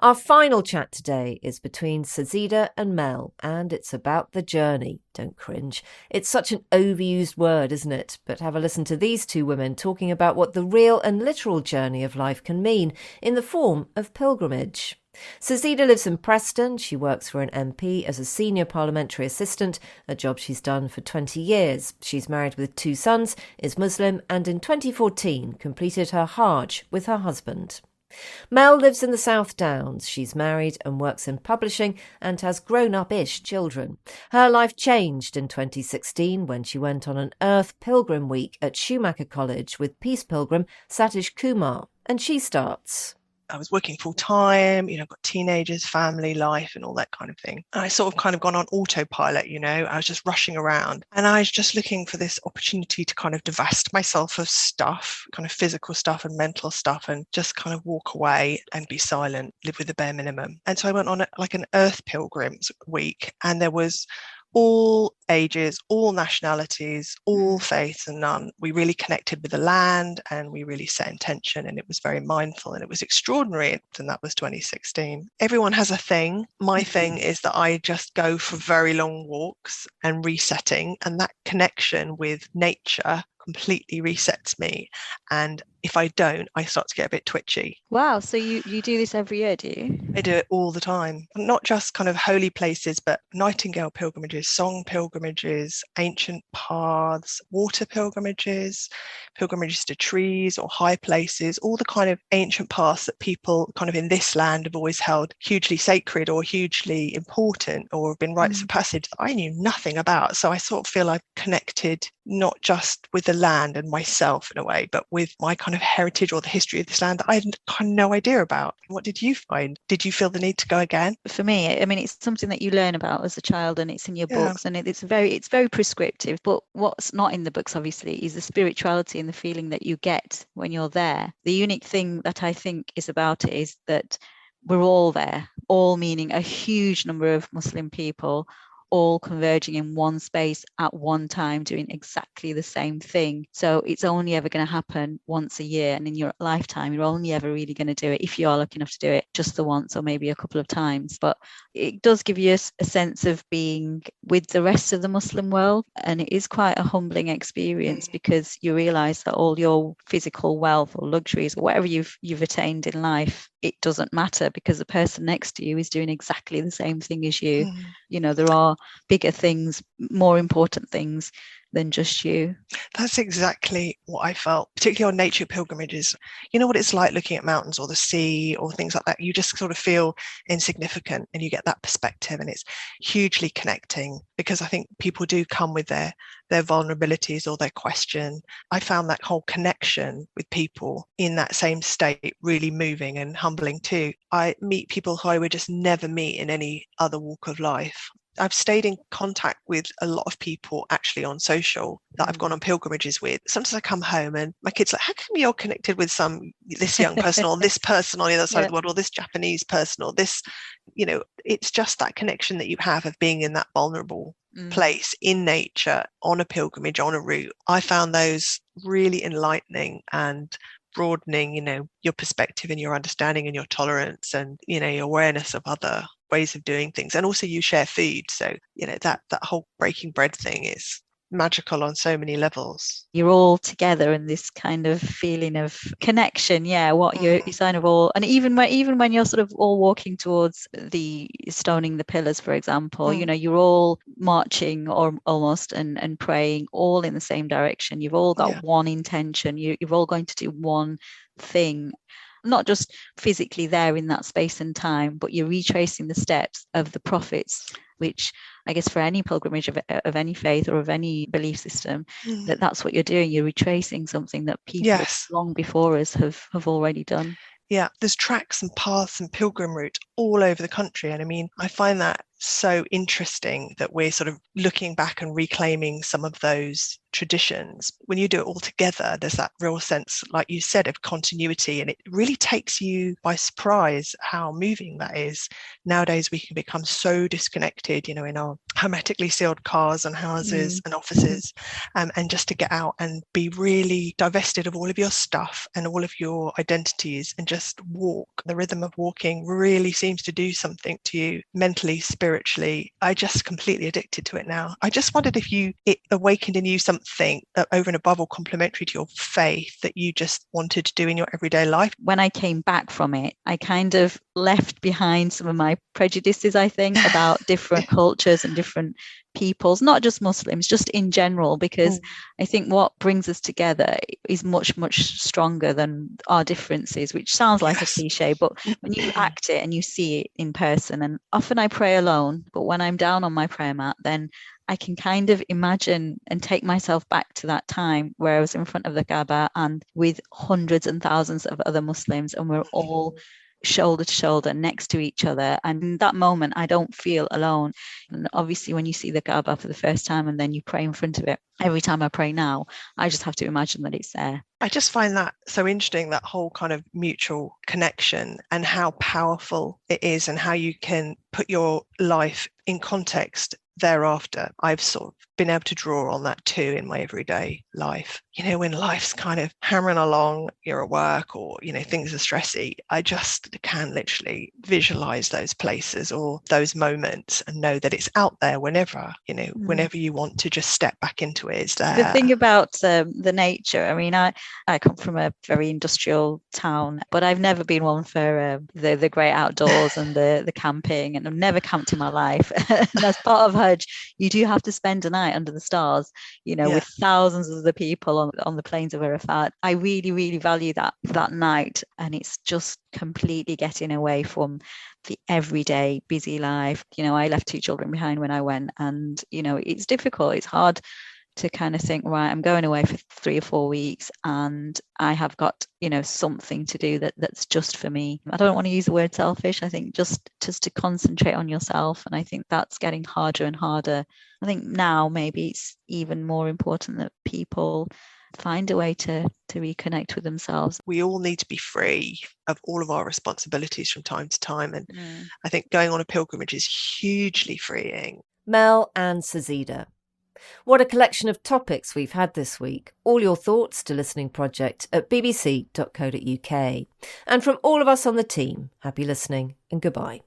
Our final chat today is between Sazida and Mel, and it's about the journey. Don't cringe. It's such an overused word, isn't it? But have a listen to these two women talking about what the real and literal journey of life can mean in the form of pilgrimage. Sazida lives in Preston. She works for an MP as a senior parliamentary assistant, a job she's done for 20 years. She's married with 2 sons, is Muslim, and in 2014 completed her Hajj with her husband. Mel lives in the South Downs. She's married and works in publishing and has grown-up-ish children. Her life changed in 2016 when she went on an Earth Pilgrim Week at Schumacher College with peace pilgrim Satish Kumar. And she starts. I was working full time, I've got teenagers, family life and all that kind of thing. And I sort of kind of gone on autopilot, I was just rushing around and I was just looking for this opportunity to kind of divest myself of stuff, kind of physical stuff and mental stuff, and just kind of walk away and be silent, live with the bare minimum. And so I went on an Earth Pilgrims Week, and there was all ages, all nationalities, all faiths and none. We really connected with the land and we really set intention, and it was very mindful and it was extraordinary. And that was 2016. Everyone has a thing. My thing is that I just go for very long walks and resetting, and that connection with nature completely resets me. And if I don't, I start to get a bit twitchy. Wow. So you do this every year, do you? I do it all the time. Not just kind of holy places, but nightingale pilgrimages, song pilgrimages, ancient paths, water pilgrimages, pilgrimages to trees or high places, all the kind of ancient paths that people kind of in this land have always held hugely sacred or hugely important or have been rites of passage that I knew nothing about. So I sort of feel I've connected not just with the land and myself in a way, but with my kind of heritage or the history of this land that I had kind of no idea about. What did you find? Did you feel the need to go again? For me, I mean, it's something that you learn about as a child, and it's in your books, and it's very prescriptive. But what's not in the books, obviously, is the spirituality and the feeling that you get when you're there. The unique thing that I think is about it is that we're all there, all meaning a huge number of Muslim people, all converging in one space at one time, doing exactly the same thing. So it's only ever going to happen once a year, and in your lifetime, you're only ever really going to do it, if you are lucky enough to do it, just the once or maybe a couple of times. But it does give you a sense of being with the rest of the Muslim world, and it is quite a humbling experience because you realise that all your physical wealth or luxuries or whatever you've attained in life, it doesn't matter because the person next to you is doing exactly the same thing as you. There are bigger things, more important things than just you. That's exactly what I felt, particularly on nature pilgrimages. You know what it's like looking at mountains or the sea or things like that. You just sort of feel insignificant and you get that perspective, and it's hugely connecting because I think people do come with their vulnerabilities or their question. I found that whole connection with people in that same state really moving and humbling too. I meet people who I would just never meet in any other walk of life. I've stayed in contact with a lot of people actually on social that I've gone on pilgrimages with. Sometimes I come home and my kid's like, how come you're connected with this young person or this person on the other side of the world or this Japanese person or this, it's just that connection that you have of being in that vulnerable place in nature, on a pilgrimage, on a route. I found those really enlightening and broadening, your perspective and your understanding and your tolerance and, your awareness of other ways of doing things. And also you share food. So, that whole breaking bread thing is magical on so many levels. You're all together in this kind of feeling of connection. Yeah, what you're kind of all, and even when you're sort of all walking towards the stoning the pillars, for example, you're all marching or almost and praying all in the same direction. You've all got one intention. You're all going to do one thing. Not just physically there in that space and time, but you're retracing the steps of the prophets, which I guess for any pilgrimage of any faith or of any belief system, that's what you're doing. You're retracing something that people long before us have already done. Yeah, there's tracks and paths and pilgrim routes all over the country. And I mean, I find that so interesting that we're sort of looking back and reclaiming some of those traditions, when you do it all together, there's that real sense, like you said, of continuity, and it really takes you by surprise how moving that is. Nowadays we can become so disconnected, in our hermetically sealed cars and houses and offices, and just to get out and be really divested of all of your stuff and all of your identities and just walk. The rhythm of walking really seems to do something to you mentally, spiritually. I just completely addicted to it now. I just wondered if it awakened in you something over and above or complementary to your faith that you just wanted to do in your everyday life. When I came back from it, I kind of left behind some of my prejudices, I think, about different cultures and different peoples, not just Muslims, just in general, because I think what brings us together is much, much stronger than our differences, which sounds like a cliche, but when you act it and you see it in person, and often I pray alone, but when I'm down on my prayer mat, then I can kind of imagine and take myself back to that time where I was in front of the Kaaba and with hundreds and thousands of other Muslims, and we're all shoulder to shoulder next to each other, and in that moment I don't feel alone. And obviously when you see the Kaaba for the first time and then you pray in front of it, every time I pray now, I just have to imagine that it's there. I just find that so interesting, that whole kind of mutual connection and how powerful it is and how you can put your life in context thereafter. I've sort of been able to draw on that too in my everyday life. When life's kind of hammering along, you're at work or, things are stressy, I just can literally visualize those places or those moments and know that it's out there whenever, whenever you want to just step back into it, it's there. The thing about the nature, I mean, I come from a very industrial town, but I've never been one for the great outdoors and the camping, and I've never camped in my life. And as part of Hajj, you do have to spend a night under the stars, with thousands of the people on the plains of Arafat. I really, really value that night, and it's just completely getting away from the everyday busy life. I left 2 children behind when I went, and it's difficult. It's hard to kind of think, right, I'm going away for 3 or 4 weeks and I have got, something to do that's just for me. I don't want to use the word selfish. I think just to concentrate on yourself. And I think that's getting harder and harder. I think now maybe it's even more important that people find a way to reconnect with themselves. We all need to be free of all of our responsibilities from time to time. And I think going on a pilgrimage is hugely freeing. Mel and Sazida. What a collection of topics we've had this week. All your thoughts to Listening Project at bbc.co.uk. And from all of us on the team, happy listening and goodbye.